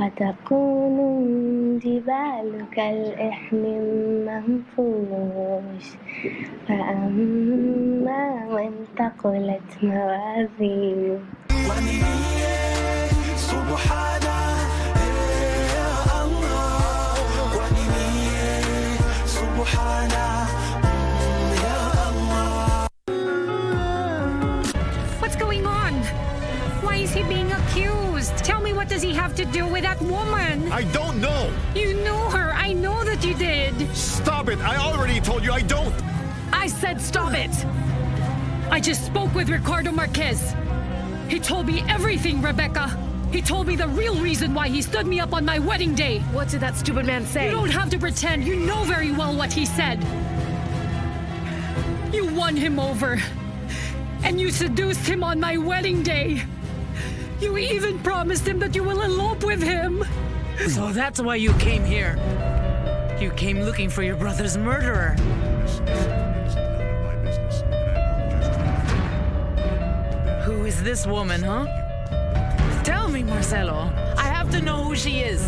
وتكون الجبال كالإحن المنفوش فأما من ثقلت موازينه What's going on? Why is he being accused? Tell me, what does he have to do with that woman? I don't know. You knew her. I know that you did. Stop it. I already told you I don't. I said stop it. I just spoke with Ricardo Marquez. He told me everything, Rebecca. He told me the real reason why he stood me up on my wedding day. What did that stupid man say? You don't have to pretend. You know very well what he said. You won him over. And you seduced him on my wedding day. You even promised him that you will elope with him. So that's why you came here. You came looking for your brother's murderer. Who is this woman, huh? Tell me, Marcelo. I have to know who she is.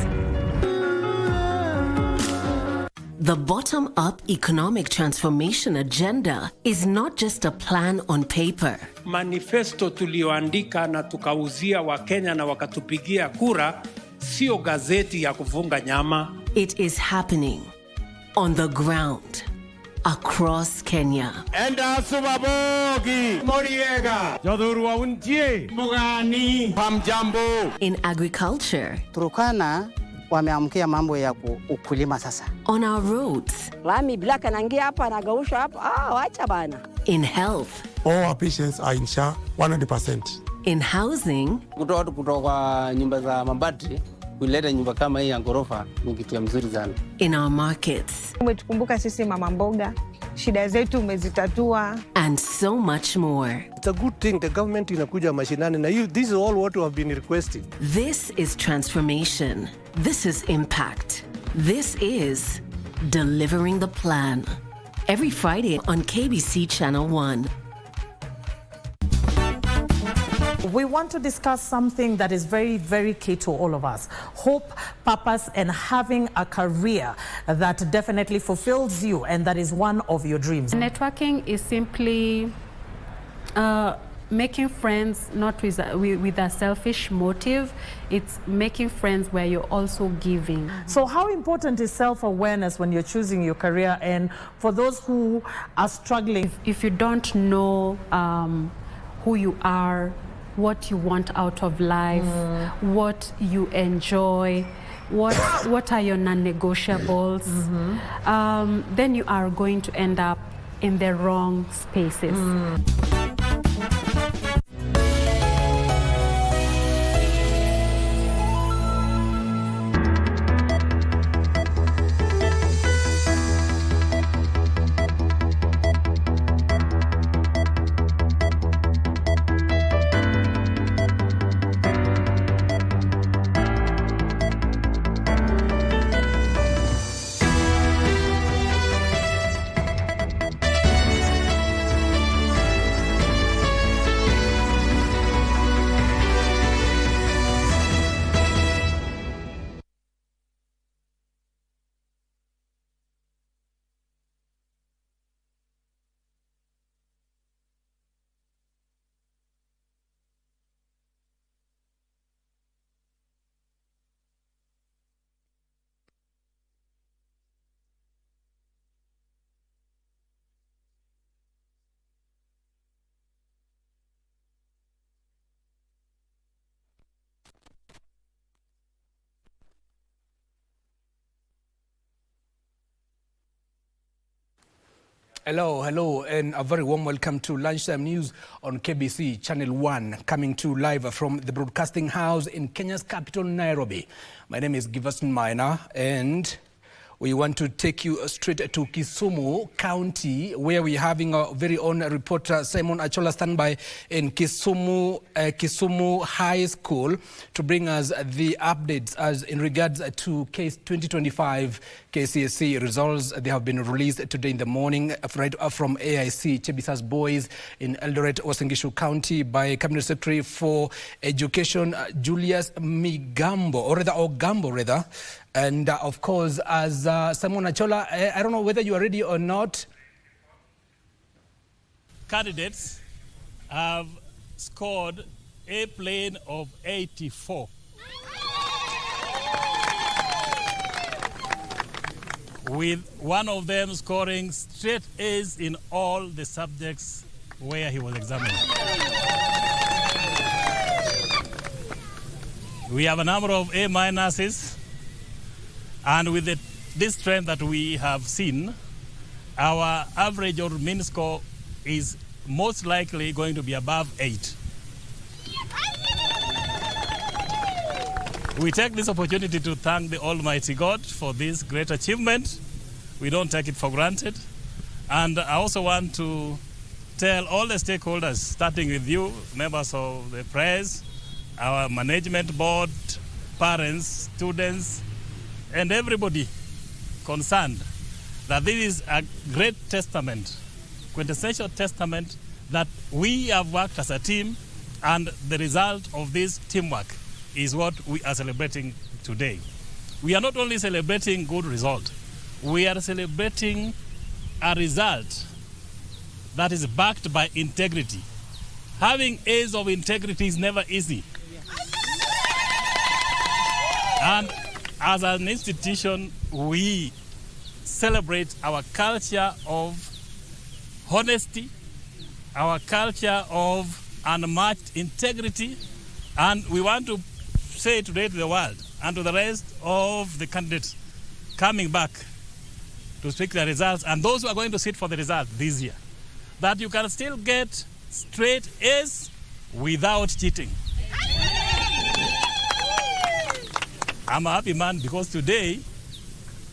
The bottom-up economic transformation agenda is not just a plan on paper. Manifesto tulioandika na tukauzia Wakenya na wakatupigia kura, sio gazeti ya kufunga nyama. It is happening on the ground across Kenya. Enda subabogi Moriega Jodhurwa untie Mugani Hamjambo. In agriculture, Turkana wameamkia mambo ya ukulima sasa. On our roads, Lami black anaingia hapa anagausha hapa, wacha bana. In health, all our patients are in SHA 100%. In housing, kutoa watu kutoka nyumba za mabati kuleta nyumba kama hii ya ghorofa ni kitu mzuri sana. In our markets, umetukumbuka sisi mama mboga, shida zetu umezitatua, and so much more. It's a good thing the government inakuja mashinani na this is all what we have been requesting. This is transformation. This is impact. This is delivering the plan. Every Friday on KBC Channel 1. We want to discuss something that is very, very key to all of us. Hope, purpose, and having a career that definitely fulfills you and that is one of your dreams. Networking is simply making friends not with a selfish motive. It's making friends where you're also giving. So how important is self-awareness when you're choosing your career, and for those who are struggling? If you don't know who you are, what you want out of life, what you enjoy, what are your non-negotiables, then you are going to end up in the wrong spaces. Hello, and a very warm welcome to Lunchtime News on KBC Channel 1, coming to you live from the Broadcasting House in Kenya's capital, Nairobi. My name is Giverson Maina, and We want to take you straight to Kisumu County, where we're having our very own reporter Simon Achola standby in Kisumu High School to bring us the updates as in regards to case 2025 KCSE results. They have been released today in the morning right from AIC Chebisa's boys in Eldoret, Uasin Gishu County by Cabinet Secretary for Education Julius Ogambo. And of course, as Simon Achola, I don't know whether you are ready or not. Candidates have scored a plane of 84. With one of them scoring straight A's in all the subjects where he was examined. We have a number of A minuses. And with this trend that we have seen, our average or mean score is most likely going to be above 8. We take this opportunity to thank the Almighty God for this great achievement. We don't take it for granted. And I also want to tell all the stakeholders, starting with you, members of the press, our management board, parents, students, and everybody concerned, that this is a great testament, quintessential testament that we have worked as a team, and the result of this teamwork is what we are celebrating today. We are not only celebrating good result, we are celebrating a result that is backed by integrity. Having A's of integrity is never easy. And as an institution, we celebrate our culture of honesty, our culture of unmatched integrity, and we want to say today to the world and to the rest of the candidates coming back to speak their results and those who are going to sit for the result this year, that you can still get straight A's without cheating. I'm a happy man because today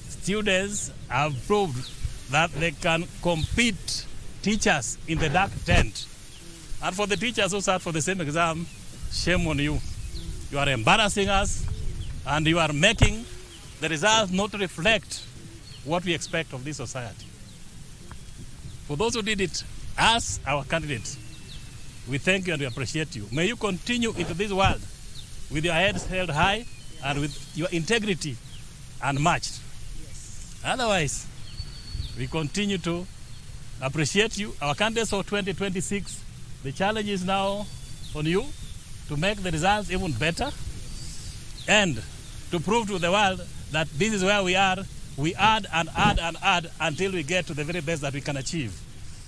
students have proved that they can compete teachers in the dark tent. And for the teachers who sat for the same exam, shame on you. You are embarrassing us and you are making the results not reflect what we expect of this society. For those who did it, as our candidates, we thank you and we appreciate you. May you continue into this world with your heads held high and with your integrity unmatched. Yes. Otherwise, we continue to appreciate you. Our candidates for 2026, the challenge is now on you to make the results even better and to prove to the world that this is where we are. We add and add and add until we get to the very best that we can achieve.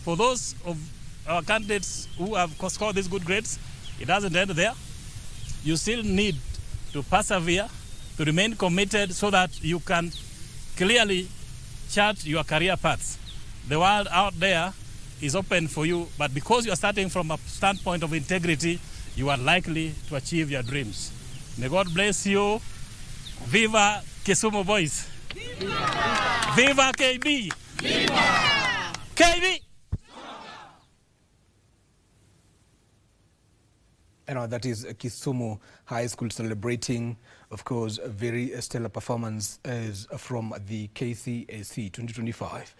For those of our candidates who have scored these good grades, it doesn't end there. You still need to persevere, to remain committed so that you can clearly chart your career paths. The world out there is open for you, but because you are starting from a standpoint of integrity, you are likely to achieve your dreams. May God bless you. Viva Kisumu boys. Viva, Viva KB. Viva KB. That is Kisumu High School celebrating, of course, a very stellar performance as from the KCSE 2025.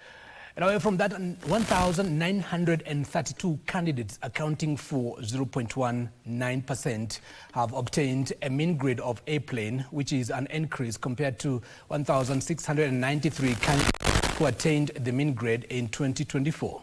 And away from that, 1,932 candidates, accounting for 0.19%, have obtained a mean grade of A plane, which is an increase compared to 1,693 candidates who attained the mean grade in 2024.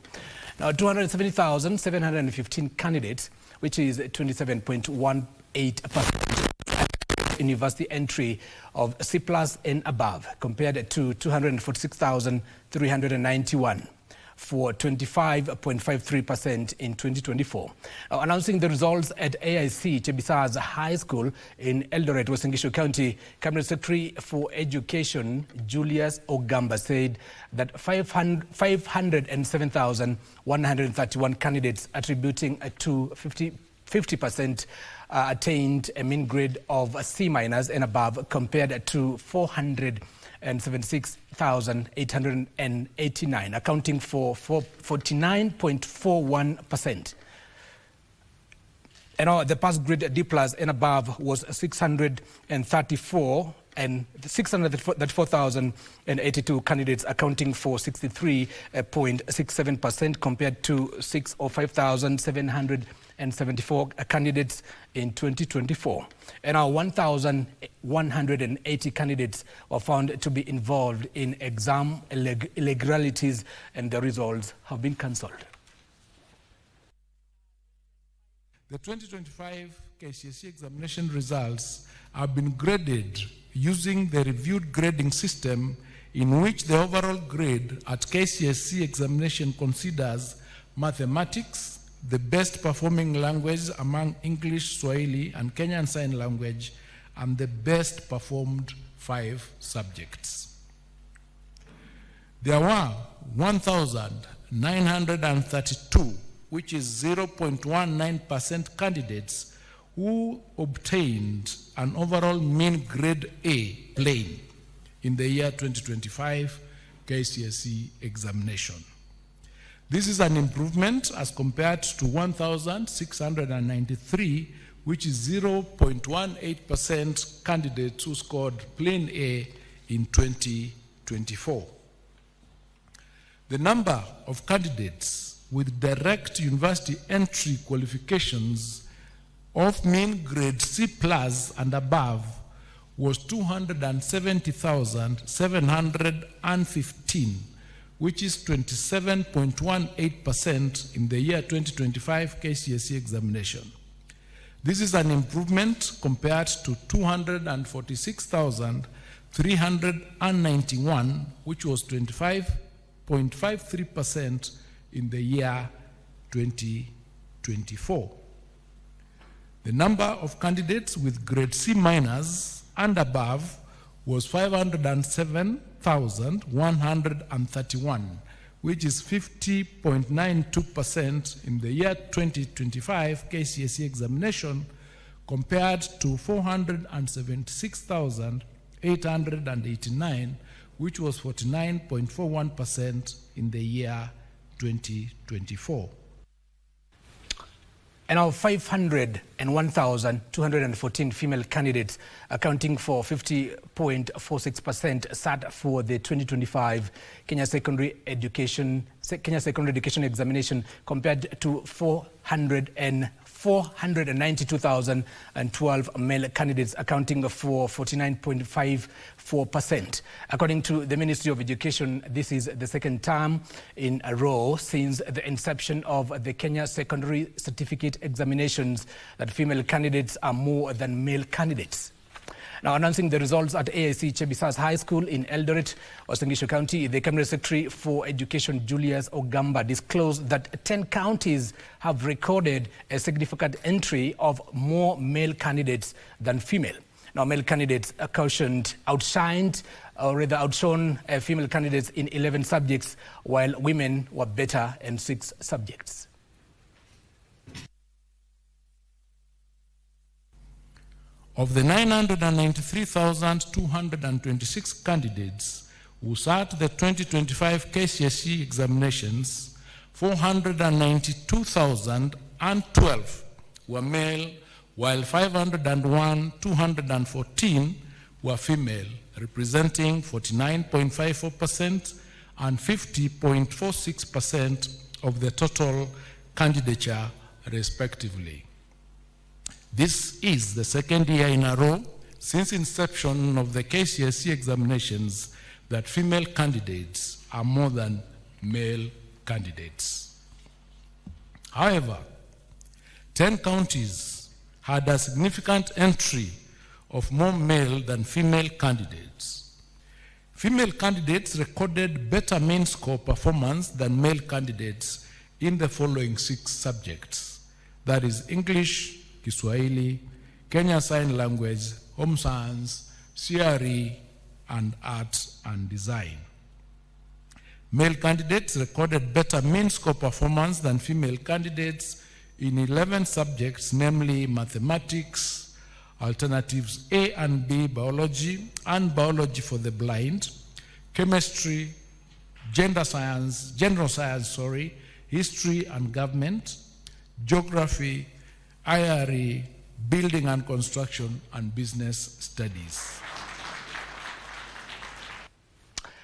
Now, 270,715 candidates, which is 27.18%, university entry of C+ and above, compared to 246,391 for 25.53% in 2024. Announcing the results at AIC Chebisa's High School in Eldoret, Uasin Gishu County, Cabinet Secretary for Education Julius Ogambo said that 507,131 candidates attributing to 50% attained a mean grade of C- and above, compared to 400 176,889, accounting for 49.41%. And the pass grade D+ and above was 634,082 candidates, accounting for 63.67% compared to 5,774 candidates in 2024. And 1,180 candidates were found to be involved in exam irregularities, and the results have been cancelled. The 2025 KCSE examination results have been graded using the reviewed grading system, in which the overall grade at KCSE examination considers mathematics, the best performing language among English, Swahili, and Kenyan Sign Language, and the best performed 5 subjects. There were 1,932, which is 0.19% candidates who obtained an overall mean grade A plain in the year 2025 KCSE examination. This is an improvement as compared to 1,693, which is 0.18% candidates who scored plain A in 2024. The number of candidates with direct university entry qualifications of mean grade C+ and above was 270,715, which is 27.18% in the year 2025 KCSE examination. This is an improvement compared to 246,391, which was 25.53% in the year 2024. The number of candidates with grade C- and above was 507,131, which is 50.92% in the year 2025 KCSE examination, compared to 476,889, which was 49.41% in the year 2024. And now 501,214 female candidates, accounting for 50.46%, sat for the 2025 Kenya Secondary Education Examination, compared to 492,012 male candidates, accounting for 49.54%. According to the Ministry of Education, this is the second term in a row since the inception of the Kenya Secondary Certificate Examinations that female candidates are more than male candidates. Now, announcing the results at AIC Chebisas High School in Eldoret, Uasin Gishu County, the Cabinet Secretary for Education, Julius Ogamba, disclosed that 10 counties have recorded a significant entry of more male candidates than female. Now, male candidates outshone female candidates in 11 subjects, while women were better in 6 subjects. Of the 993,226 candidates who sat the 2025 KCSE examinations, 492,012 were male, while 501,214 were female, representing 49.54% and 50.46% of the total candidature, respectively. This is the second year in a row since inception of the KCSE examinations that female candidates are more than male candidates. However, 10 counties had a significant entry of more male than female candidates. Female candidates recorded better mean score performance than male candidates in the following 6 subjects, that is English, Kiswahili, Kenya Sign Language, Home Science, CRE, and Arts and Design. Male candidates recorded better mean score performance than female candidates in 11 subjects, namely mathematics, alternatives A and B biology and biology for the blind, chemistry, general science, history and government, geography, IRE, building and construction, and business studies.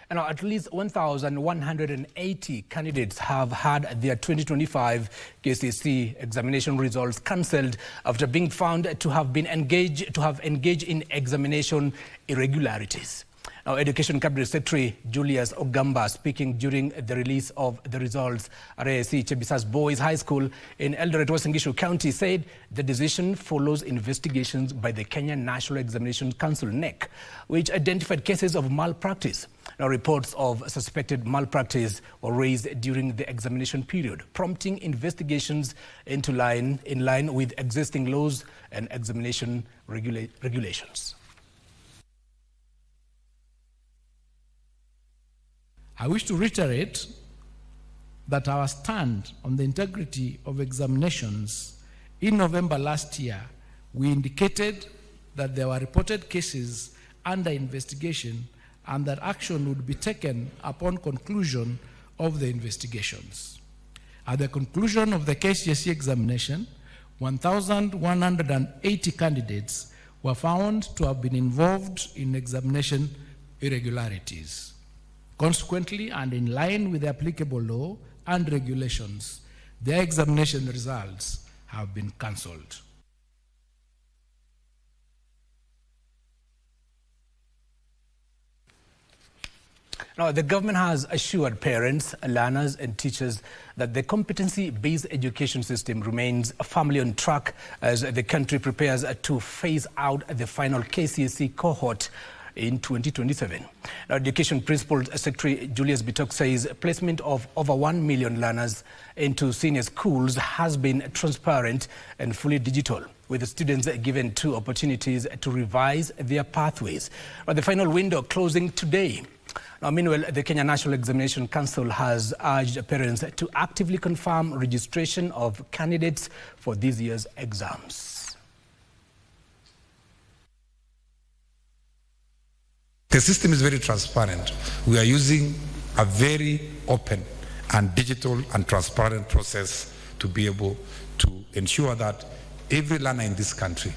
And at least 1,180 candidates have had their 2025 KCSE examination results cancelled after being found to have engaged in examination irregularities. Now, Education Cabinet Secretary Julius Ogamba, speaking during the release of the results at AIC Chebisa's Boys High School in Eldoret, Western Gishu County, said the decision follows investigations by the Kenya National Examination Council, NEC, which identified cases of malpractice. Now, reports of suspected malpractice were raised during the examination period, prompting investigations in line with existing laws and examination regulations. I wish to reiterate that our stand on the integrity of examinations in November last year, we indicated that there were reported cases under investigation and that action would be taken upon conclusion of the investigations. At the conclusion of the KCSE examination, 1,180 candidates were found to have been involved in examination irregularities. Consequently, and in line with the applicable law and regulations, their examination results have been cancelled. Now, the government has assured parents, learners and teachers that the competency-based education system remains firmly on track as the country prepares to phase out the final KCSE cohort in 2027. Now, Education Principal Secretary Julius Bitok says placement of over 1 million learners into senior schools has been transparent and fully digital, with the students given 2 opportunities to revise their pathways. But the final window closing today. Now, meanwhile, the Kenya National Examination Council has urged parents to actively confirm registration of candidates for this year's exams. The system is very transparent. We are using a very open and digital and transparent process to be able to ensure that every learner in this country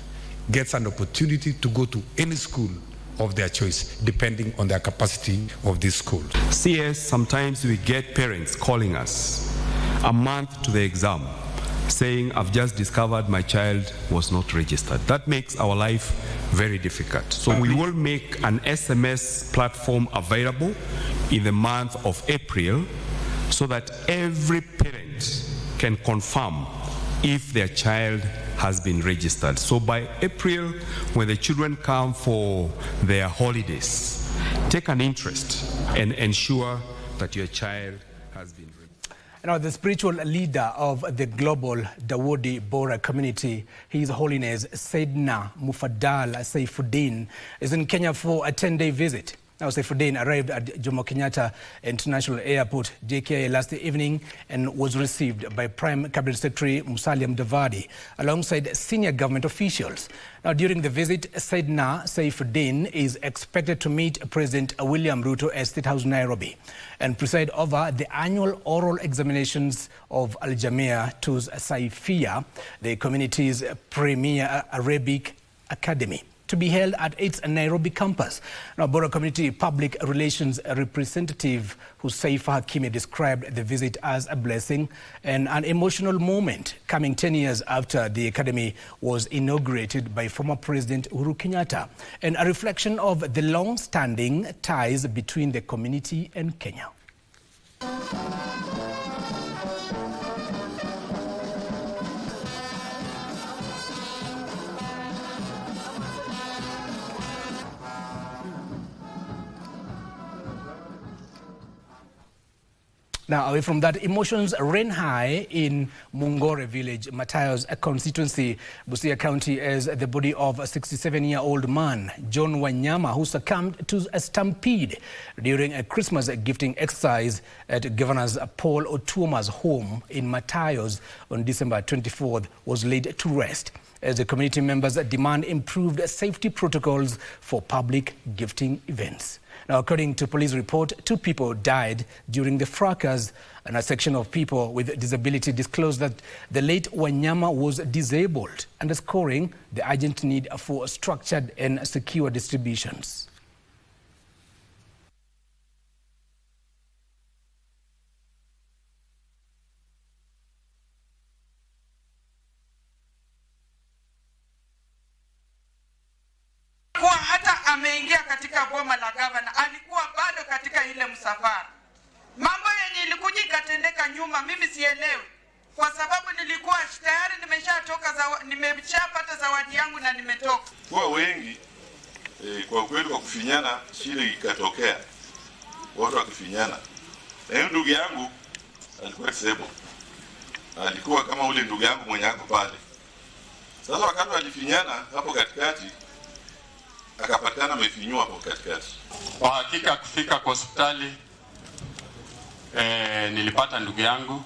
gets an opportunity to go to any school of their choice, depending on their capacity of this school. CS, sometimes we get parents calling us a month to the exam saying, I've just discovered my child was not registered. That makes our life very difficult. So we will make an SMS platform available in the month of April so that every parent can confirm if their child has been registered. So by April, when the children come for their holidays, take an interest and ensure that your child has been registered. Now, the spiritual leader of the global Dawoodi Bora community, His Holiness Sayyidina Mufaddal Saifuddin, is in Kenya for a 10-day visit. Now, Saifuddin arrived at Jomo Kenyatta International Airport, JKIA, last evening and was received by Prime Cabinet Secretary Musalia Mudavadi alongside senior government officials. Now, during the visit, Sayyidina Saifuddin is expected to meet President William Ruto at State House, Nairobi, and preside over the annual oral examinations of Al Jamia Tuz Saifia, the community's premier Arabic academy, to be held at its Nairobi campus. Now, Bora Community Public Relations representative Husaifa Hakimi described the visit as a blessing and an emotional moment, coming 10 years after the academy was inaugurated by former President Uhuru Kenyatta, and a reflection of the long-standing ties between the community and Kenya. Now, away from that, emotions ran high in Mungore village, Matayos constituency, Busia County, as the body of a 67-year-old man, John Wanyama, who succumbed to a stampede during a Christmas gifting exercise at Governor Paul Otuoma's home in Matayos on December 24th, was laid to rest. as the community members demand improved safety protocols for public gifting events. Now, according to police report, 2 people died during the fracas, and a section of people with disability disclosed that the late Wanyama was disabled, underscoring the urgent need for structured and secure distributions. Kwa hata ameingia katika boma la gavana, alikuwa bado katika ile msafara. Mambo yenye ilikuja ikatendeka nyuma, mimi sielewi, kwa sababu nilikuwa tayari nimeshapata zawadi yangu na nimetoka. Kwa wengi kwa kweli, kwa kufinyana shida ikatokea, watu wakifinyana. Na hiyo ndugu yangu alikuwa disable, alikuwa kama ule ndugu yangu mwenye ako pale. Sasa wakati alifinyana hapo katikati, akapatikana amefinywa hapo katikati. Kwa hakika kufika kwa hospitali nilipata ndugu yangu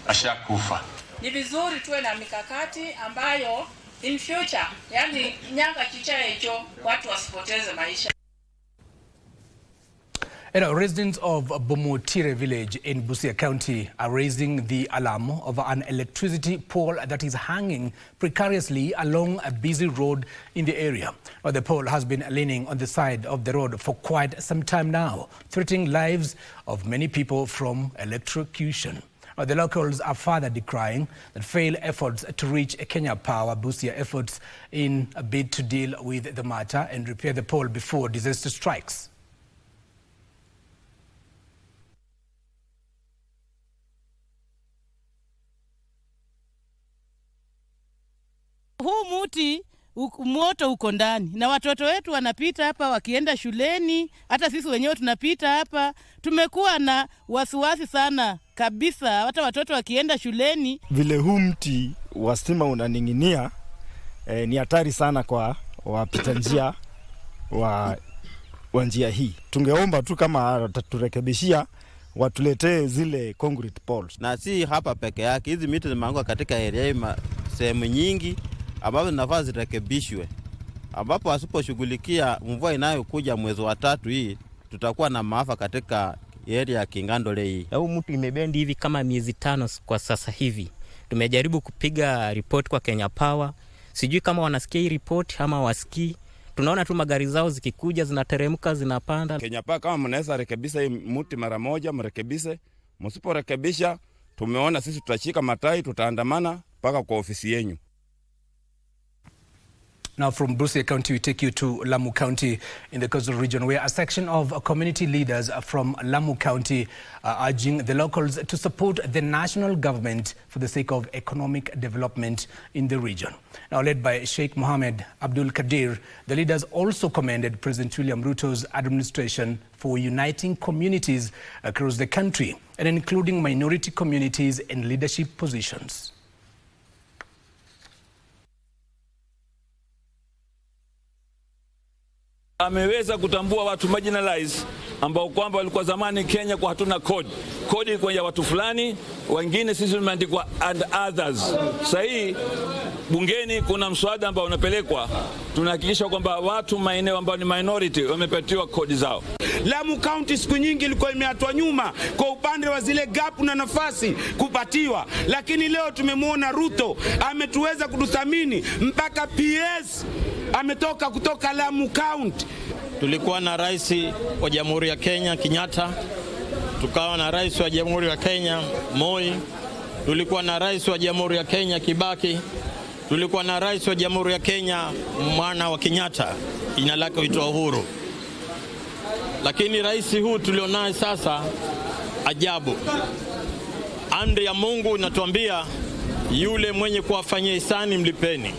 ashakufa. Ni vizuri tuwe na mikakati ambayo in future, yani nyanga chichaecho, watu wasipoteze maisha. Residents of Bomotire village in Busia County are raising the alarm of an electricity pole that is hanging precariously along a busy road in the area. The pole has been leaning on the side of the road for quite some time now, threatening lives of many people from electrocution. The locals are further decrying that failed efforts to reach Kenya Power Busia efforts in a bid to deal with the matter and repair the pole before disaster strikes. Huu muti moto uko ndani na watoto wetu wanapita hapa wakienda shuleni, hata sisi wenyewe tunapita hapa. Tumekuwa na wasiwasi sana kabisa, hata watoto wakienda shuleni. Vile huu mti wa stima unaning'inia ni hatari sana kwa wapita njia wa njia hii. Tungeomba tu kama turekebishia watuletee zile concrete poles. Na si hapa peke yake, hizi miti zimeanguka katika area hii sehemu nyingi ambapo nafaa zirekebishwe, ambapo asiposhughulikia mvua inayokuja mwezi wa 3 hii, tutakuwa na maafa katika area ya Kingandole hii. Huu mtu imebendi hivi kama miezi 5 kwa sasa hivi. Tumejaribu kupiga report kwa Kenya Power, sijui kama wanasikia hii report ama wasikii. Tunaona tu magari zao zikikuja zinateremka zinapanda. Kenya Power, kama mnaweza rekebisha hii mti mara moja, mrekebishe. Msiporekebisha, tumeona sisi tutashika matai, tutaandamana mpaka kwa ofisi yenu. Now from Busia County, we take you to Lamu County in the coastal region, where a section of community leaders from Lamu County are urging the locals to support the national government for the sake of economic development in the region. Now led by Sheikh Mohammed Abdul Kadir, the leaders also commended President William Ruto's administration for uniting communities across the country and including minority communities in leadership positions. Ameweza kutambua watu marginalized ambao kwamba walikuwa zamani Kenya kwa hatuna code. Code ilikuwa ya watu fulani, wengine sisi tumeandikwa and others. Sasa hii bungeni kuna mswada ambao unapelekwa, tunahakikisha kwamba watu maeneo ambao ni minority wamepatiwa kodi zao. Lamu County siku nyingi ilikuwa imeatwa nyuma kwa upande wa zile gap na nafasi kupatiwa, lakini leo tumemwona Ruto ametuweza kututhamini mpaka PS ametoka kutoka Lamu County. Tulikuwa na rais wa Jamhuri ya Kenya Kenyatta, tukawa na rais wa Jamhuri ya Kenya Moi, tulikuwa na rais wa Jamhuri ya Kenya Kibaki, tulikuwa na rais wa Jamhuri ya Kenya mwana wa Kenyatta, jina lake huitwa Uhuru. Lakini rais huu tulionaye sasa ajabu. Amri ya Mungu inatuambia yule mwenye kuwafanyia ihsani mlipeni.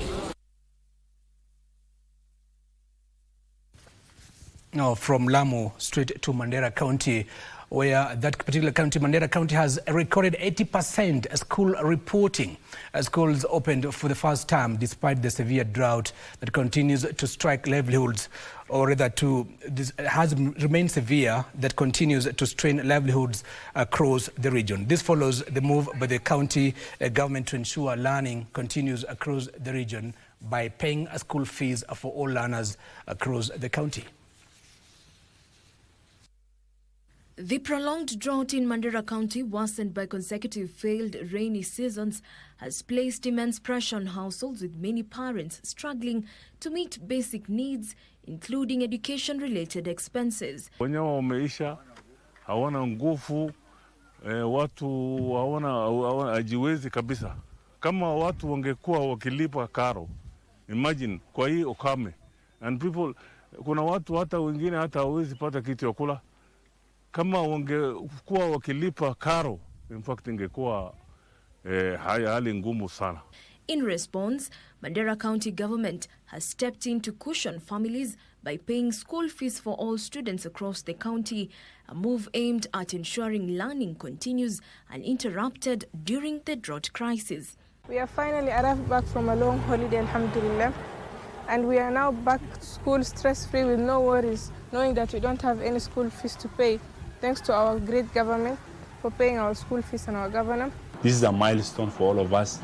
Now from Lamu straight to Mandera County, where that particular county, Mandera County, has recorded 80% school reporting. Schools opened for the first time despite the severe drought that continues to strike livelihoods, or rather has remained severe, that continues to strain livelihoods across the region. This follows the move by the county government to ensure learning continues across the region by paying school fees for all learners across the county. The prolonged drought in Mandera County, worsened by consecutive failed rainy seasons, has placed immense pressure on households, with many parents struggling to meet basic needs, including education-related expenses. Wanyama wameisha, hawana nguvu, watu hawana ajiwezi kabisa. Kama watu wangekuwa wakilipa karo, imagine kwa hii ukame, and people, kuna watu hata wengine hata hawezi pata kitu ya kula. Kama wangekuwa wakilipa karo, in fact ingekuwa hali ngumu sana. In response, Mandera County government has stepped in to cushion families by paying school fees for all students across the county, a move aimed at ensuring learning continues uninterrupted during the drought crisis. We have finally arrived back from a long holiday, alhamdulillah, and we are now back to school stress-free with no worries, knowing that we don't have any school fees to pay, thanks to our great government for paying our school fees and our governor. This is a milestone for all of us.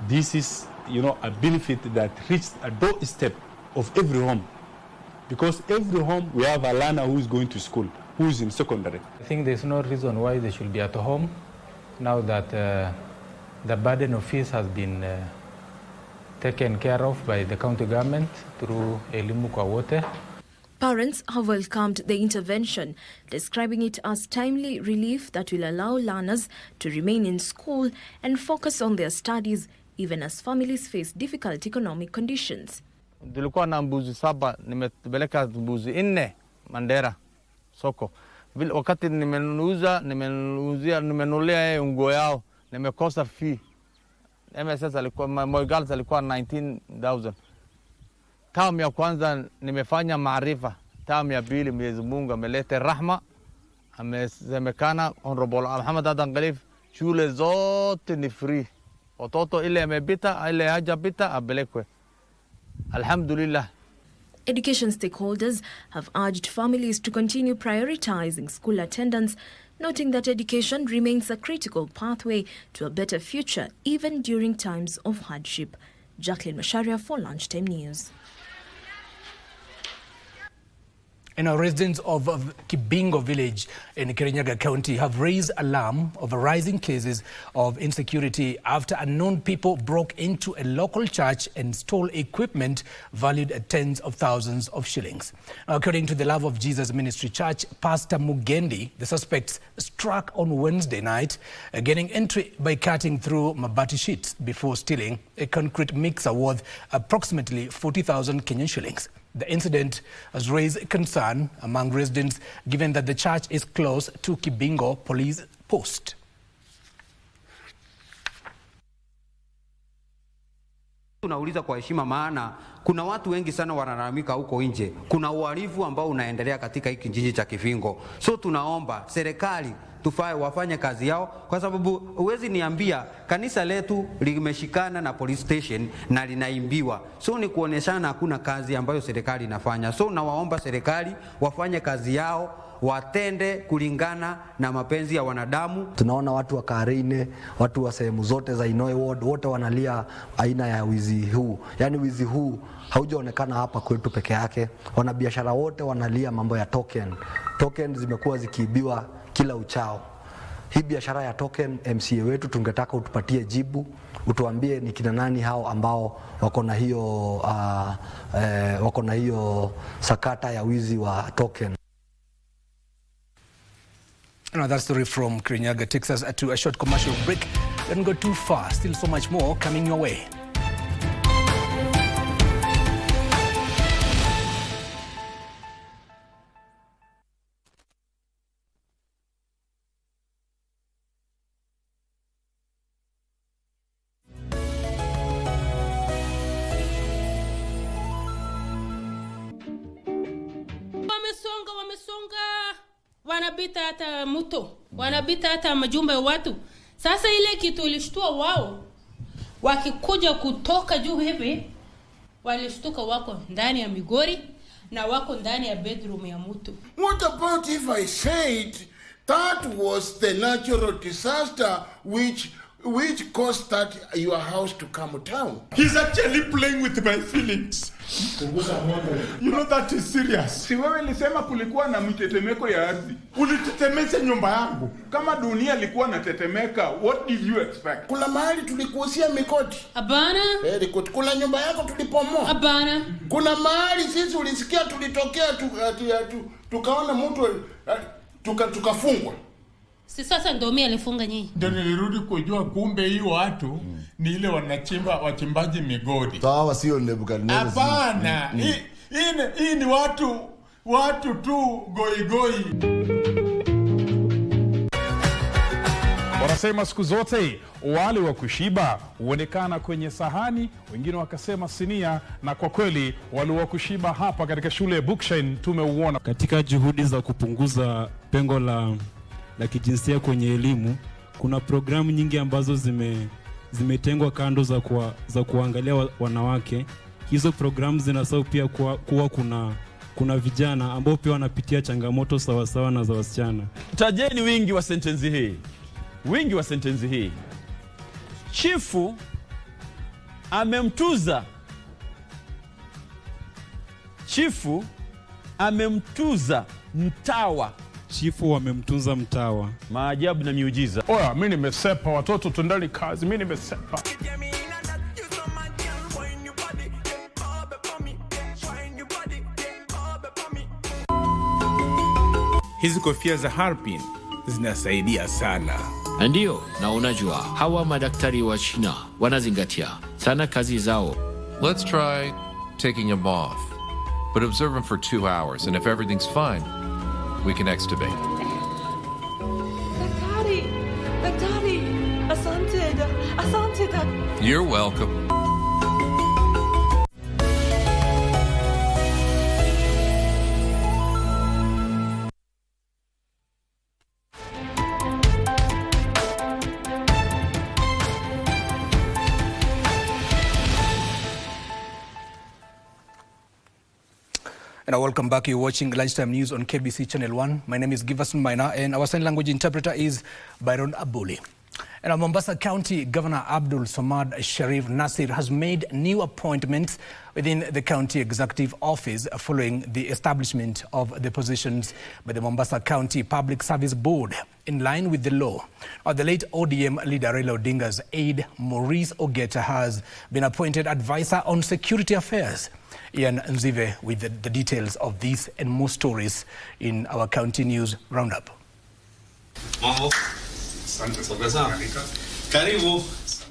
This is, a benefit that reached a doorstep of every home. Because every home, we have a learner who is going to school, who is in secondary. I think there's no reason why they should be at home now that the burden of fees has been taken care of by the county government through Elimu kwa Wote. Parents have welcomed the intervention, describing it as timely relief that will allow learners to remain in school and focus on their studies, even as families face difficult economic conditions. Nilikuwa na mbuzi 7, nimepeleka mbuzi 4 Mandera soko. Wakati nimenunulia yeye nguo yao, nimekosa fee. MSS alikuwa, my girls alikuwa 19,000. Tamu ya kwanza nimefanya maarifa, tamu ya pili Mwenyezi Mungu ameleta rahma, amesemekana Honorable Muhammad Adan Khalif, shule zote ni free. Watoto ile amepita, ile hajapita apelekwe. Alhamdulillah. Education stakeholders have urged families to continue prioritizing school attendance, noting that education remains a critical pathway to a better future, even during times of hardship. Jacqueline Masharia for Lunchtime News. And our residents of Kibingo village in Kirinyaga County have raised alarm over rising cases of insecurity after unknown people broke into a local church and stole equipment valued at tens of thousands of shillings. According to the Love of Jesus Ministry Church, Pastor Mugendi, the suspects struck on Wednesday night, gaining entry by cutting through mabati sheets before stealing a concrete mixer worth approximately 40,000 Kenyan shillings. The incident has raised concern among residents, given that the church is close to Kibingo police post. Tunauliza kwa heshima, maana kuna watu wengi sana wanalalamika huko nje. Kuna uhalifu ambao unaendelea katika hiki kijiji cha Kifingo. So tunaomba serikali wafanye kazi yao, kwa sababu huwezi niambia kanisa letu limeshikana na police station na linaimbiwa. So ni kuoneshana hakuna kazi ambayo serikali inafanya. So nawaomba serikali wafanye kazi yao, watende kulingana na mapenzi ya wanadamu. Tunaona watu wa Kareine, watu wa sehemu zote za Inoi Ward, wote wanalia aina ya wizi huu. Yaani wizi huu haujaonekana hapa kwetu peke yake. Wanabiashara wote wanalia mambo ya token. Token zimekuwa zikiibiwa kila uchao. Hii biashara ya token, MCA wetu tungetaka utupatie jibu, utuambie ni kina nani hao ambao wako na hiyo sakata ya wizi wa token. Another story from Kirinyaga takes us to a short commercial break. Don't go too far, still so much more coming your way. wanapita hata mto, wanapita hata majumba ya watu. Sasa ile kitu ilishtua wao, wakikuja kutoka juu hivi, walishtuka wako ndani ya Migori na wako ndani ya bedroom ya mtu. What about if I said that was the natural disaster which caused that your house to come down? He's actually playing with my feelings. You know that is serious. Si wewe nilisema kulikuwa na mtetemeko ya ardhi. Ulitetemesha nyumba yangu. Kama dunia ilikuwa inatetemeka, what did you expect? Kuna mahali tulikuhusia mikoti. Abana. Very good. Kuna nyumba yako tulipomoa. Abana. Kuna mahali sisi ulisikia tulitokea tukaona mtu tukafungwa. Si sasa ndio mimi alifunga nyinyi. Ndio nilirudi kujua kumbe hii watu ni ile wachimbaji migodi. Sawa, sio Nebukadnezar. Hapana. Hii ni watu tu goi. Wanasema siku zote wali wa kushiba huonekana kwenye sahani, wengine wakasema sinia, na kwa kweli wali wa kushiba hapa katika shule ya Bookshine tumeuona. Katika juhudi za kupunguza pengo la kijinsia kwenye elimu, kuna programu nyingi ambazo zimetengwa kando za kuangalia wanawake. Hizo programu zinasahau pia kuwa kuna vijana ambao pia wanapitia changamoto sawasawa na za wasichana. Tajeni wingi wa sentensi hii. Wingi wa sentensi hii. Chifu amemtuza. Chifu amemtuza mtawa. Chifu wamemtunza mtawa. Maajabu na miujiza. Oya, mimi nimesepa, watoto tundali kazi, mimi nimesepa. Hizi kofia za harpin zinasaidia sana. Ndio, na unajua hawa madaktari wa China wanazingatia sana kazi zao. Let's try taking him off, but observe him for 2 hours, and if everything's fine, we can extubate. Daktari, asante. You're welcome. And welcome back. You're watching Lunchtime News on KBC Channel 1. My name is Giverson Maina, and our sign language interpreter is Byron Abuli. And Mombasa County Governor Abdul Samad Sharif Nasir has made new appointments within the county executive office following the establishment of the positions by the Mombasa County Public Service Board in line with the law. The late ODM leader Raila Odinga's aide Maurice Ogeta has been appointed advisor on security affairs. Ian Nzive with the details of these and more stories in our county news roundup.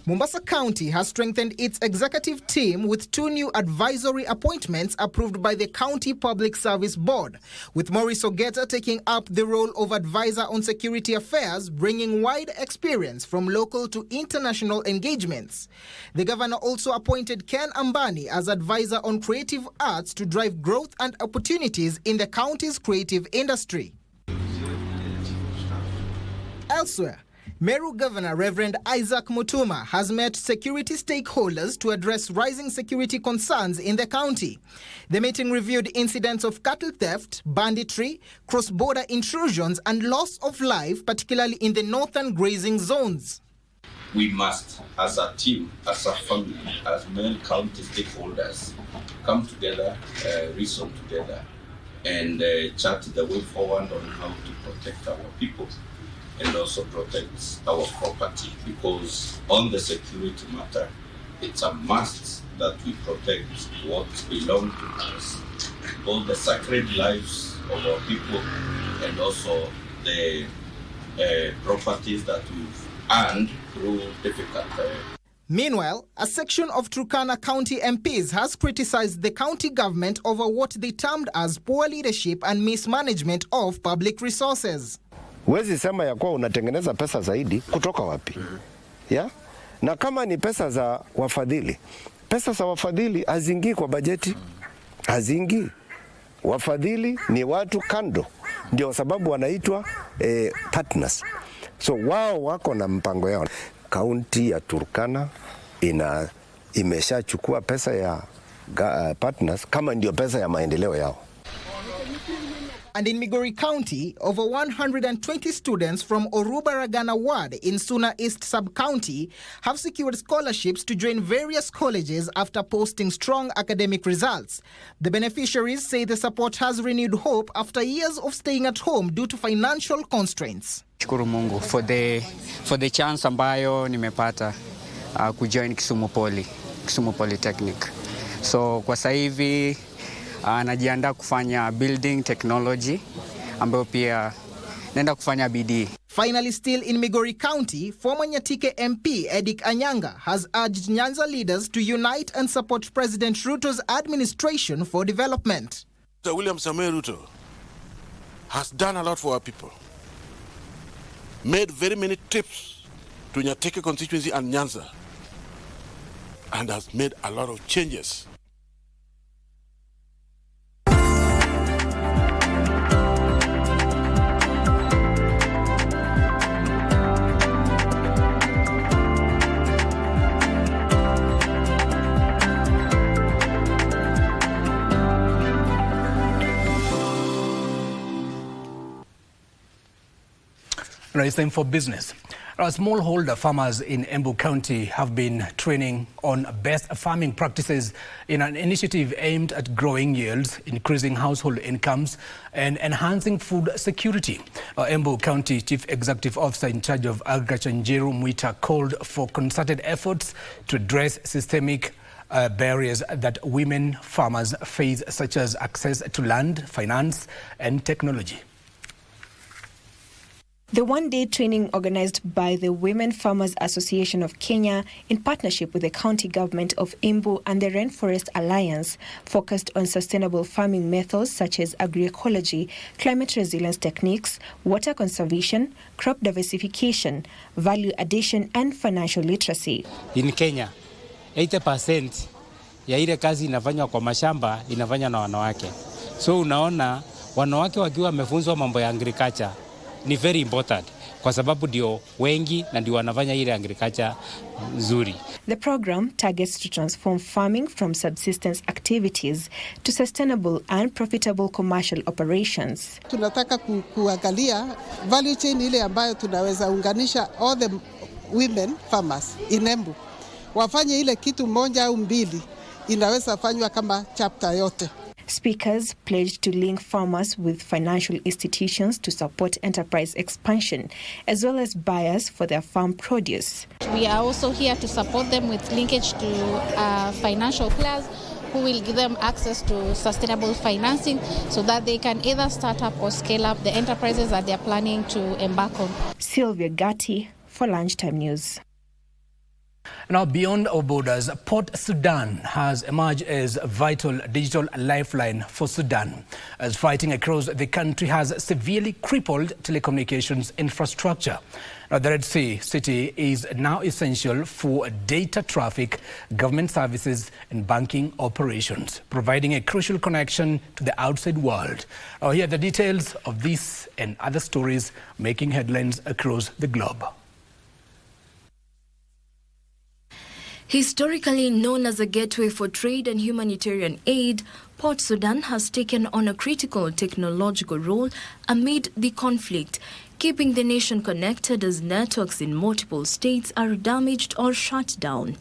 Mombasa County has strengthened its executive team with 2 new advisory appointments approved by the County Public Service Board, with Maurice Ogeta taking up the role of advisor on security affairs, bringing wide experience from local to international engagements. The governor also appointed Ken Ambani as advisor on creative arts to drive growth and opportunities in the county's creative industry. Elsewhere, Meru Governor Reverend Isaac Mutuma has met security stakeholders to address rising security concerns in the county. The meeting reviewed incidents of cattle theft, banditry, cross-border intrusions and loss of life, particularly in the northern grazing zones. We must, as a team, as a family, as many county stakeholders, come together, reason together, and chart the way forward on how to protect our people and also protect our property, because on the security matter, it's a must that we protect what belongs to us, both the sacred lives of our people and also the properties that we've earned through difficult Meanwhile, a section of Turkana County MPs has criticized the county government over what they termed as poor leadership and mismanagement of public resources. Wezi sema ya kuwa unatengeneza pesa zaidi kutoka wapi? Ya? Na kama ni pesa za wafadhili haziingii kwa bajeti. Haziingii. Wafadhili ni watu kando ndio sababu wanaitwa partners. So wao wako na mpango yao. Kaunti ya Turkana imeshachukua pesa ya partners kama ndio pesa ya maendeleo yao. And in Migori County, over 120 students from Orubaragana Ward in Suna East Sub-County have secured scholarships to join various colleges after posting strong academic results. The beneficiaries say the support has renewed hope after years of staying at home due to financial constraints. Shukuru Mungu for the chance ambayo nimepata kujoin Kisumu Polytechnic. So kwa sasa hivi najiandaa kufanya building technology ambayo pia naenda kufanya bidii. Finally, still in Migori County, former Nyatike MP Edick Anyanga has urged Nyanza leaders to unite and support President Ruto's administration for development. William Samoei Ruto has done a lot for our people. Made very many trips to Nyatike constituency and Nyanza and has made a lot of changes. Now it's time for business. Smallholder farmers in Embu County have been training on best farming practices in an initiative aimed at growing yields, increasing household incomes, and enhancing food security. Embu County Chief Executive Officer in charge of Agriculture, Njeru Mwita, called for concerted efforts to address systemic barriers that women farmers face, such as access to land, finance, and technology. The one-day training organized by the Women Farmers Association of Kenya in partnership with the county government of Embu and the Rainforest Alliance focused on sustainable farming methods such as agroecology, climate resilience techniques, water conservation, crop diversification, value addition, and financial literacy. In Kenya, 80% ya ile kazi inafanywa kwa mashamba inafanywa na wanawake. So unaona wanawake wakiwa wamefunzwa mambo ya agriculture ni very important kwa sababu ndio wengi na ndio wanafanya ile agriculture nzuri. The program targets to transform farming from subsistence activities to sustainable and profitable commercial operations. Tunataka kuangalia value chain ile ambayo tunaweza unganisha all the women farmers in Embu. Wafanye ile kitu moja au mbili inaweza fanywa kama chapter yote. Speakers pledged to link farmers with financial institutions to support enterprise expansion, as well as buyers for their farm produce. We are also here to support them with linkage to financial players who will give them access to sustainable financing so that they can either start up or scale up the enterprises that they are planning to embark on. Sylvia Gatti for Lunchtime News. Now, beyond our borders, Port Sudan has emerged as a vital digital lifeline for Sudan, as fighting across the country has severely crippled telecommunications infrastructure. Now, the Red Sea city is now essential for data traffic, government services, and banking operations, providing a crucial connection to the outside world. Now, here are the details of this and other stories making headlines across the globe. Historically known as a gateway for trade and humanitarian aid, Port Sudan has taken on a critical technological role amid the conflict, keeping the nation connected as networks in multiple states are damaged or shut down.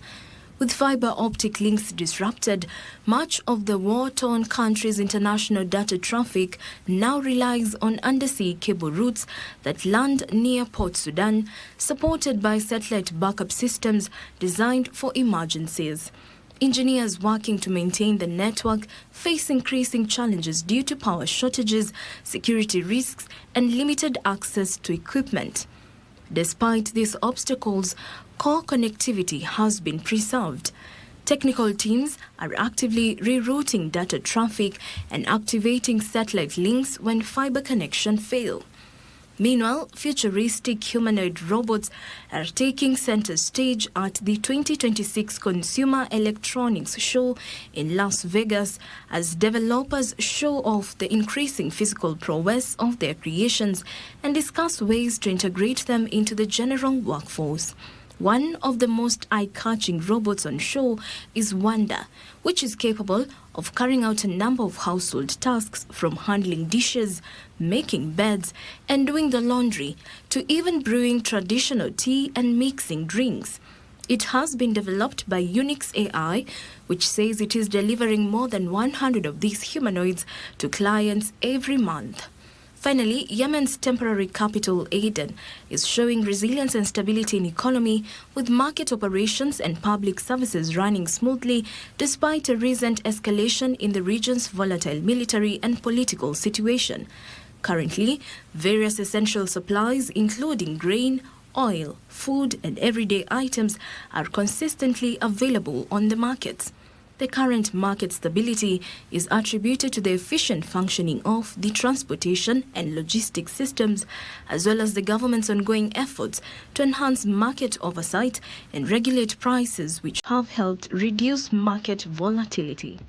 With fiber optic links disrupted, much of the war-torn country's international data traffic now relies on undersea cable routes that land near Port Sudan, supported by satellite backup systems designed for emergencies. Engineers working to maintain the network face increasing challenges due to power shortages, security risks, and limited access to equipment. Despite these obstacles, core connectivity has been preserved. Technical teams are actively rerouting data traffic and activating satellite links when fiber connection fail. Meanwhile, futuristic humanoid robots are taking center stage at the 2026 Consumer Electronics Show in Las Vegas as developers show off the increasing physical prowess of their creations and discuss ways to integrate them into the general workforce. One of the most eye-catching robots on show is Wanda, which is capable of carrying out a number of household tasks from handling dishes, making beds, and doing the laundry, to even brewing traditional tea and mixing drinks. It has been developed by Unix AI, which says it is delivering more than 100 of these humanoids to clients every month. Finally, Yemen's temporary capital, Aden, is showing resilience and stability in economy, with market operations and public services running smoothly despite a recent escalation in the region's volatile military and political situation. Currently, various essential supplies, including grain, oil, food, and everyday items, are consistently available on the markets. The current market stability is attributed to the efficient functioning of the transportation and logistics systems, as well as the government's ongoing efforts to enhance market oversight and regulate prices, which have helped reduce market volatility.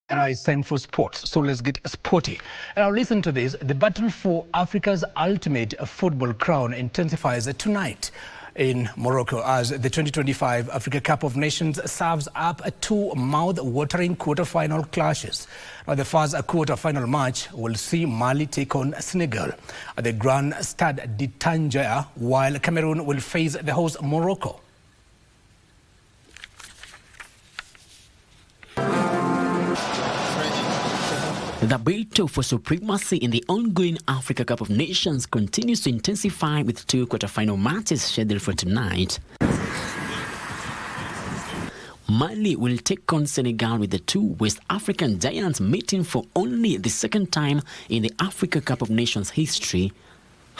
And now it's time for sports, so let's get sporty. And now listen to this. The battle for Africa's ultimate football crown intensifies tonight in Morocco as the 2025 Africa Cup of Nations serves up two mouth-watering quarter-final clashes. Now, the first quarter-final match will see Mali take on Senegal at the Grand Stade de Tanger, while Cameroon will face the host Morocco. The battle for supremacy in the ongoing Africa Cup of Nations continues to intensify with two quarter-final matches scheduled for tonight. Mali will take on Senegal, with the two West African giants meeting for only the second time in the Africa Cup of Nations history.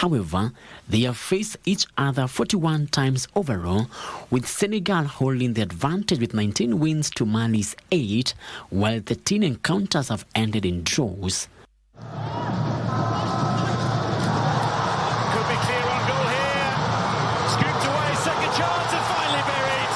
However, they have faced each other 41 times overall, with Senegal holding the advantage with 19 wins to Mali's 8, while 13 encounters have ended in draws. Could be clear on goal here. Scooped away, second chance and finally buried.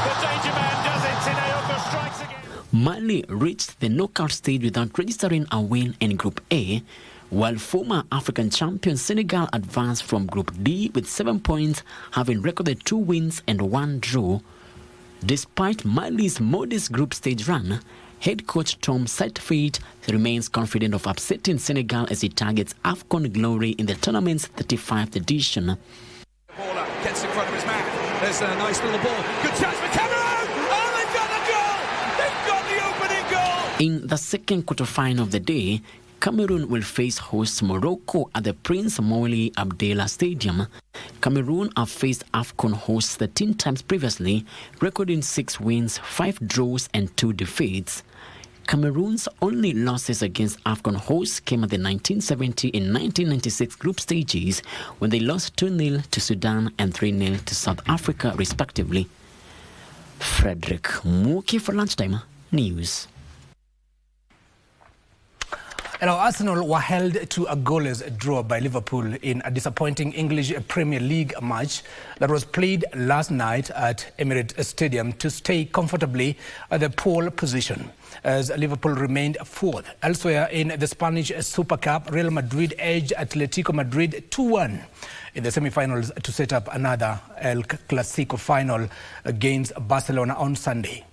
The danger man does it. Tineoko strikes again. Mali reached the knockout stage without registering a win in Group A, while former African champion Senegal advanced from Group D with 7 points, having recorded 2 wins and 1 draw. Despite Mali's modest group stage run, head coach Tom Saintfiet remains confident of upsetting Senegal as he targets AFCON glory in the tournament's 35th edition. The baller gets in front of his man. There's a nice little ball. Good chance for Cameroon! Oh, they've got the goal! They've got the opening goal! In the second quarterfinal of the day, Cameroon will face host Morocco at the Prince Mouli Abdallah Stadium. Cameroon have faced AFCON hosts 13 times previously, recording 6 wins, 5 draws and 2 defeats. Cameroon's only losses against AFCON hosts came at the 1970 and 1996 group stages, when they lost 2-0 to Sudan and 3-0 to South Africa respectively. Frederick Muki for Lunchtime News. And Arsenal were held to a goalless draw by Liverpool in a disappointing English Premier League match that was played last night at Emirates Stadium to stay comfortably at the pole position, as Liverpool remained fourth. Elsewhere in the Spanish Super Cup, Real Madrid edged Atletico Madrid 2-1 in the semi-finals to set up another El Clasico final against Barcelona on Sunday.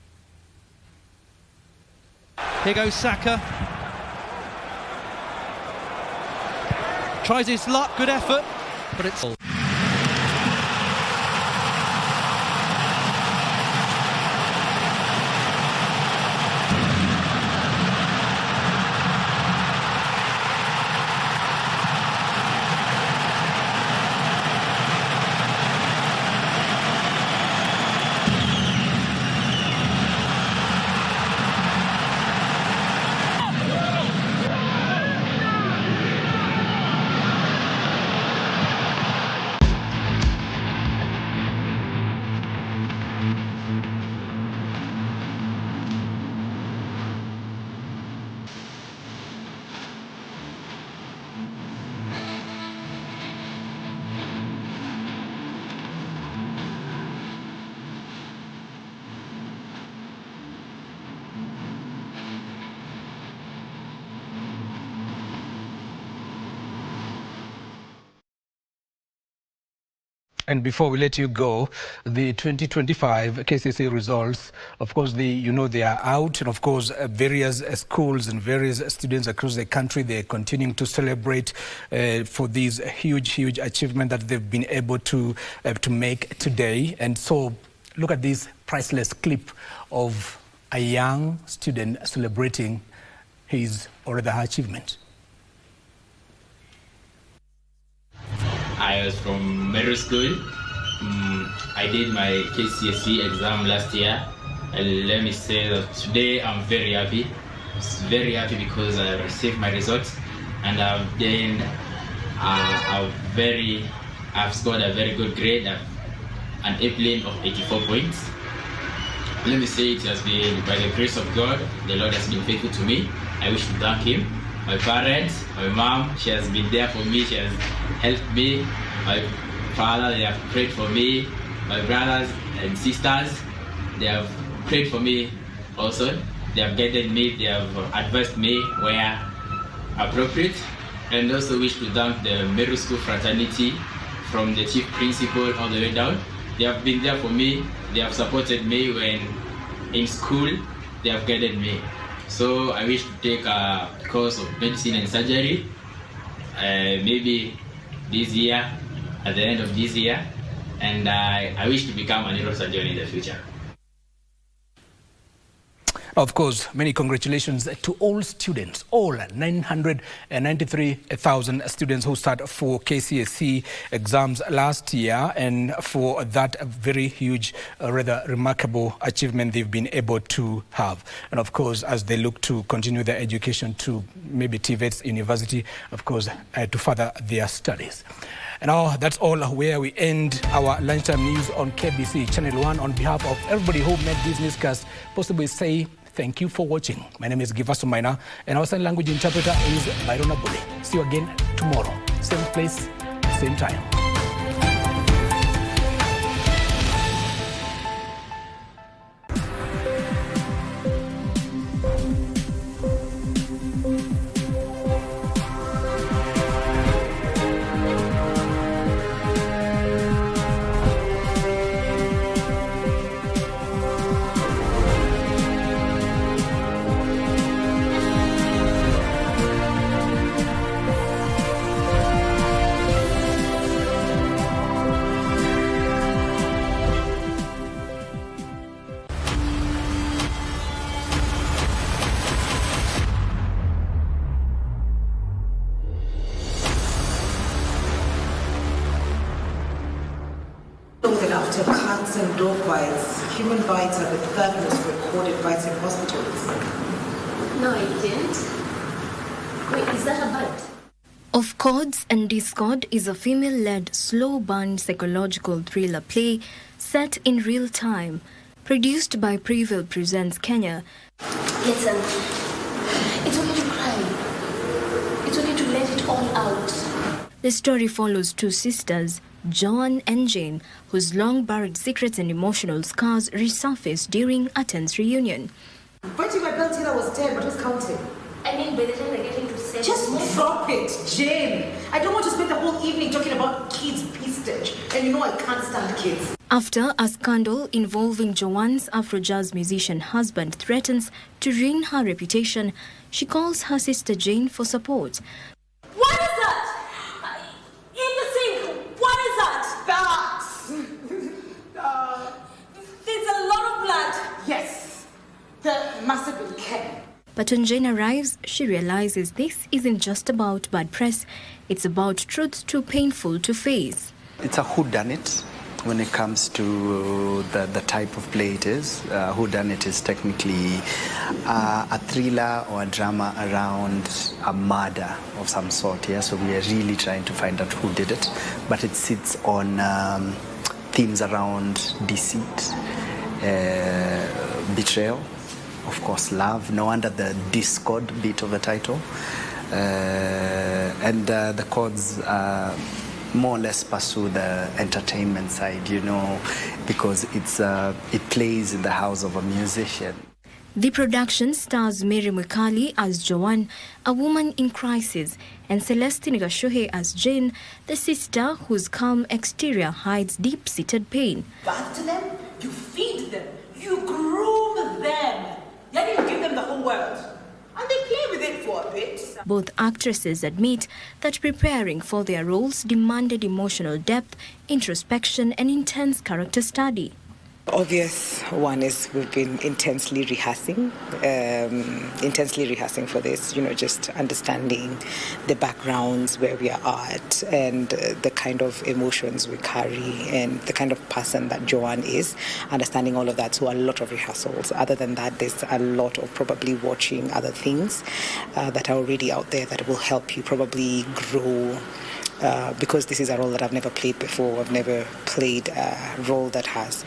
Here goes Saka. Tries his luck, good effort, but it's all. And before we let you go, the 2025 KCSE results, of course, they are out, and of course, various schools and various students across the country, they're continuing to celebrate for this huge achievement that they've been able to make today. And so, look at this priceless clip of a young student celebrating his or her achievement. I was from middle school. I did my KCSE exam last year. And let me say that today I'm very happy. Very happy because I received my results and I've scored a very good grade, an A-plane of 84 points. Let me say it has been by the grace of God. The Lord has been faithful to me. I wish to thank Him. My parents, my mom, she has been there for me. She has helped me. My father, they have prayed for me. My brothers and sisters, they have prayed for me also. They have guided me. They have advised me where appropriate. And also wish to thank the middle school fraternity from the chief principal all the way down. They have been there for me. They have supported me when in school. They have guided me. So I wish to take a course of medicine and surgery, maybe this year, at the end of this year, and I wish to become a neurosurgeon in the future. Of course, many congratulations to all students, all 993,000 students who sat for KCSE exams last year, and for that very huge, rather remarkable achievement they've been able to have. And of course, as they look to continue their education to maybe TVET's university, of course, to further their studies. And now that's all where we end our lunchtime news on KBC Channel 1. On behalf of everybody who made this newscast possible, say thank you for watching. My name is Givaso Maina, and our sign language interpreter is Byron Abule. See you again tomorrow. Same place, same time. After cuts and dog bites, human bites are the third most recorded bites in hospitals. No, it didn't. Wait, is that a bite? Of Chords and Discord is a female-led, slow-burn psychological thriller play set in real time, produced by Prevail Presents Kenya. Listen, it's okay to cry. It's okay to let it all out. The story follows two sisters, John and Jane, whose long-buried secrets and emotional scars resurface during a tense reunion. Biting my belt here was 10, but who's counting? I mean, by the time I get into sex... Just drop it, Jane. I don't want to spend the whole evening talking about kids' pistage, and you know I can't stand kids. After a scandal involving Joanne's Afro-jazz musician husband threatens to ruin her reputation, she calls her sister Jane for support. What is that? In the sink, what is that? There's a lot of blood. Yes, there must have been Ken. But when Jane arrives, she realizes this isn't just about bad press, it's about truths too painful to face. It's a whodunit when it comes to the type of play it is. Whodunit is technically a thriller or a drama around a murder of some sort. Yeah? So we are really trying to find out who did it. But it sits on themes around deceit, betrayal, of course love, no wonder the discord bit of the title. And the chords more or less pursue the entertainment side, you know, because it plays in the house of a musician. The production stars Mary Mwikali as Joanne, a woman in crisis, and Celestine Gashuhe as Jane, the sister whose calm exterior hides deep-seated pain. Back to them, you feed them, you groom them. Then you give them the whole world. And they play with it for a bit. Both actresses admit that preparing for their roles demanded emotional depth, introspection, and intense character study. Obvious one is we've been intensely rehearsing for this, just understanding the backgrounds where we are at and the kind of emotions we carry and the kind of person that Joanne is, understanding all of that. So a lot of rehearsals. Other than that, there's a lot of probably watching other things that are already out there that will help you probably grow. Because this is a role that I've never played before. I've never played a role that has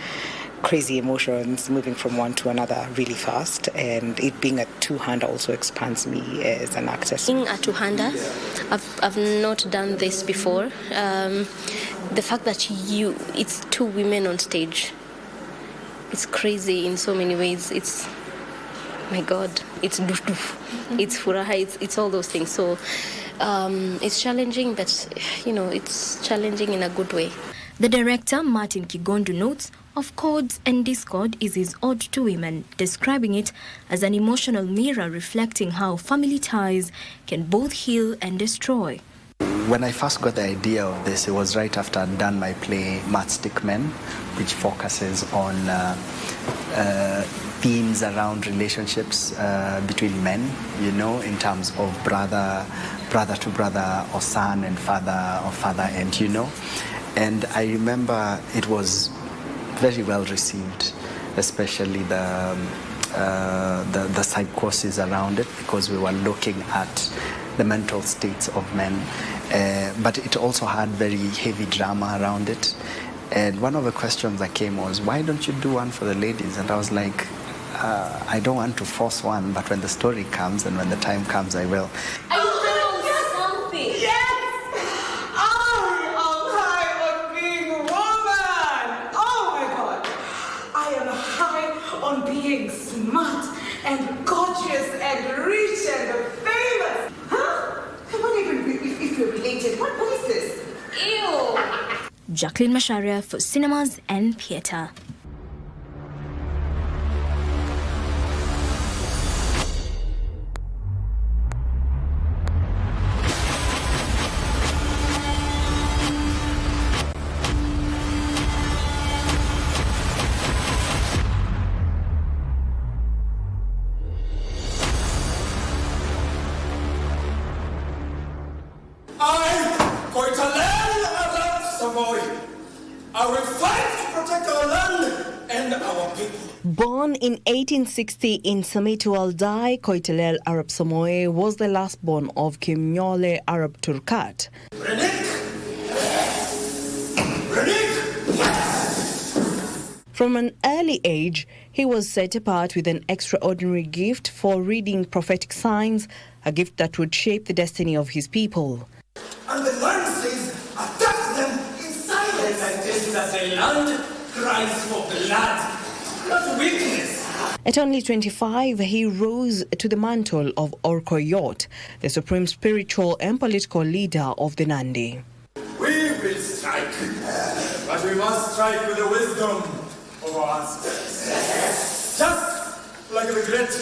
crazy emotions moving from one to another really fast, and it being a two-hander also expands me as an actor. Being a two-hander, I've not done this before. The fact that it's two women on stage, it's crazy in so many ways. It's, my God, it's duf-duf, it's furaha, it's all those things. So it's challenging, but it's challenging in a good way. The director, Martin Kigondu, notes of Chords and Discord is his ode to women, describing it as an emotional mirror reflecting how family ties can both heal and destroy. When I first got the idea of this, it was right after I'd done my play Matchstick Men, which focuses on themes around relationships between men, in terms of brother to brother, or son and father, or father and, And I remember it was very well received, especially the psychosis around it, because we were looking at the mental states of men. But it also had very heavy drama around it. And one of the questions that came was, why don't you do one for the ladies? And I was like, I don't want to force one, but when the story comes and when the time comes, I will. Smart and gorgeous and rich and famous. Huh? I wonder if you're related. What is this? Ew. Jacqueline Masharia for Cinemas and Theatre. I will fight to protect our land and our people. Born in 1860 in Samitual Dai, Koitalel Arab Samoe was the last born of Kimnyole Arab Turkat. From an early age, he was set apart with an extraordinary gift for reading prophetic signs, a gift that would shape the destiny of his people. And the land says, attack them in silence. And this that the land cries for blood, not weakness. At only 25, he rose to the mantle of Orkoyot, the supreme spiritual and political leader of the Nandi. We will strike, but we must strike with the wisdom of our ancestors. Just like the great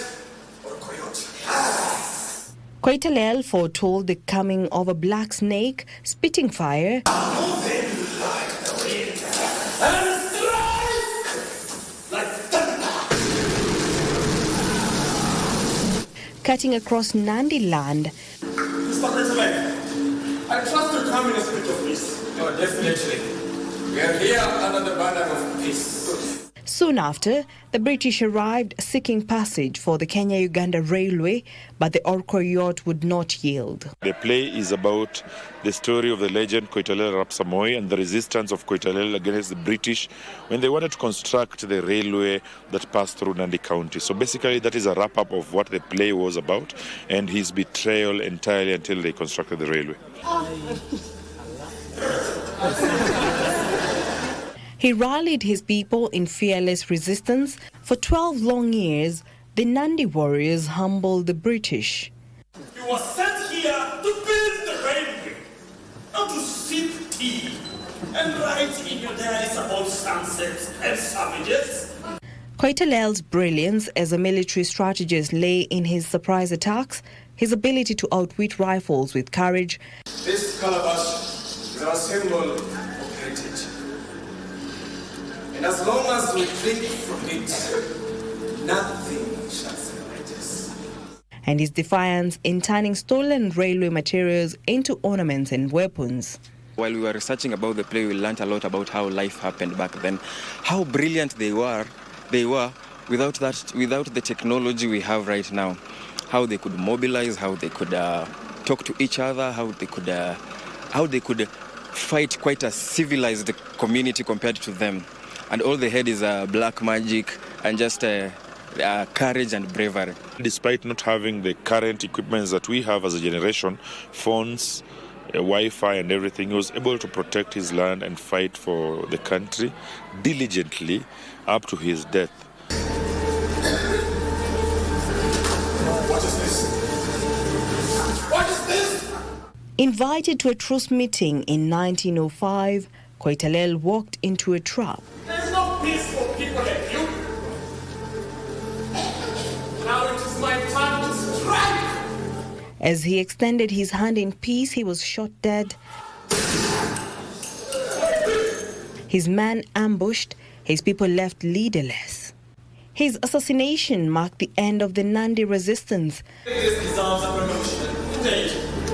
Orkoyot. Koitalel foretold the coming of a black snake, spitting fire, Moving like the wind, and strike like thunder. cutting across Nandi land. Mr. President, I trust you come in a spirit of peace. Oh, definitely. We are here under the banner of peace. Soon after, the British arrived seeking passage for the Kenya-Uganda Railway, but the Orkoyot would not yield. The play is about the story of the legend Koitalel Arap Samoei and the resistance of Koitalel against the British when they wanted to construct the railway that passed through Nandi County. So basically that is a wrap-up of what the play was about and his betrayal entirely until they constructed the railway. He rallied his people in fearless resistance. For 12 long years, The Nandi warriors humbled the British. You were sent here to build the railway, not to sip tea and write in your diaries about sunsets and savages. Koitalel's brilliance as a military strategist lay in his surprise attacks, his ability to outwit rifles with courage. This calabash is our symbol of heritage. And as long as we drink from it, nothing shall separate us. And his defiance in turning stolen railway materials into ornaments and weapons. While we were researching about the play, we learned a lot about how life happened back then, how brilliant they were without the technology we have right now, how they could mobilize, how they could talk to each other, how they could fight quite a civilized community compared to them. And all they had is black magic and just courage and bravery. Despite not having the current equipments that we have as a generation, phones, Wi-Fi and everything, he was able to protect his land and fight for the country diligently up to his death. What is this? What is this? Invited to a truce meeting in 1905, Koitalel walked into a trap. There's no peace for people like you. Now it is my turn to strike. As he extended his hand in peace, he was shot dead. His men ambushed, his people left leaderless. His assassination marked the end of the Nandi resistance. This deserves a promotion.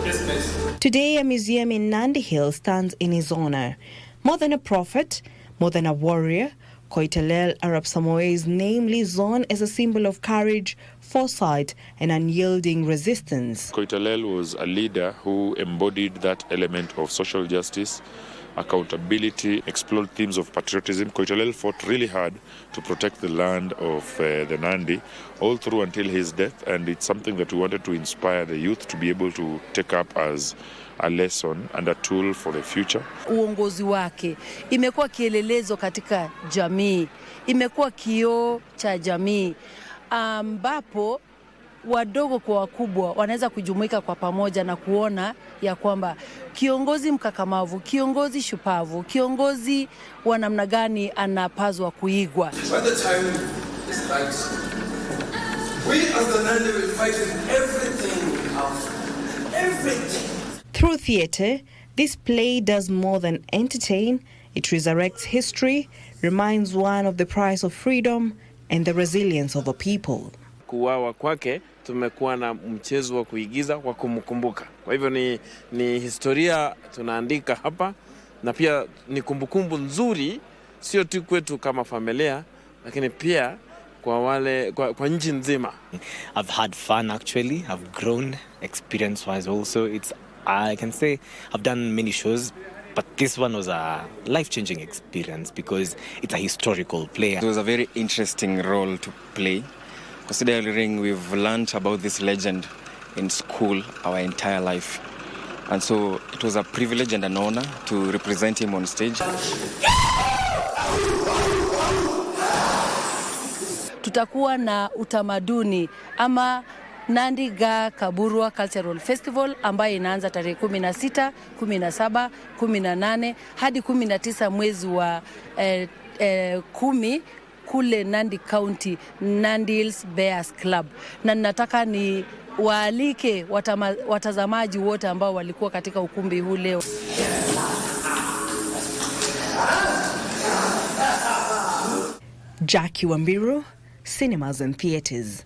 Dismiss. Today, a museum in Nandi Hill stands in his honor. More than a prophet, more than a warrior, Koitalel Arap Samoei's name lives on as a symbol of courage, foresight, and unyielding resistance. Koitalel was a leader who embodied that element of social justice, accountability, explored themes of patriotism. Koitalel fought really hard to protect the land of the Nandi all through until his death, and it's something that we wanted to inspire the youth to be able to take up as a lesson and a tool for the future. Uongozi wake imekuwa kielelezo katika jamii, imekuwa kioo cha jamii ambapo wadogo kwa wakubwa wanaweza kujumuika kwa pamoja na kuona ya kwamba kiongozi mkakamavu, kiongozi shupavu, kiongozi wa namna gani anapaswa kuigwa. When the time is right, we as the Nandi will fight with everything we have. Everything. Through theatre, this play does more than entertain. It resurrects history, reminds one of the price of freedom and the resilience of a people. Kuwawa kwake tumekuwa na mchezo wa kuigiza kwa kumkumbuka. Kwa hivyo ni historia tunaandika hapa, na pia ni kumbukumbu nzuri sio tu kwetu kama familia, lakini pia kwa nchi nzima. I've had fun actually. I've grown experience-wise also. I can say I've done many shows, but this one was a life-changing experience because it's a historical play. It was a very interesting role to play, considering we've learned about this legend in school our entire life. And so it was a privilege and an honor to represent him on stage. Tutakuwa na utamaduni ama Nandi Ga Kaburwa Cultural Festival ambayo inaanza tarehe 16, 17, 18 hadi 19 mwezi wa 10 kule Nandi County, Nandi Hills Bears Club. Na nataka ni waalike watazamaji wote ambao walikuwa katika ukumbi huu leo. Jackie Wambiru, Cinemas and Theatres.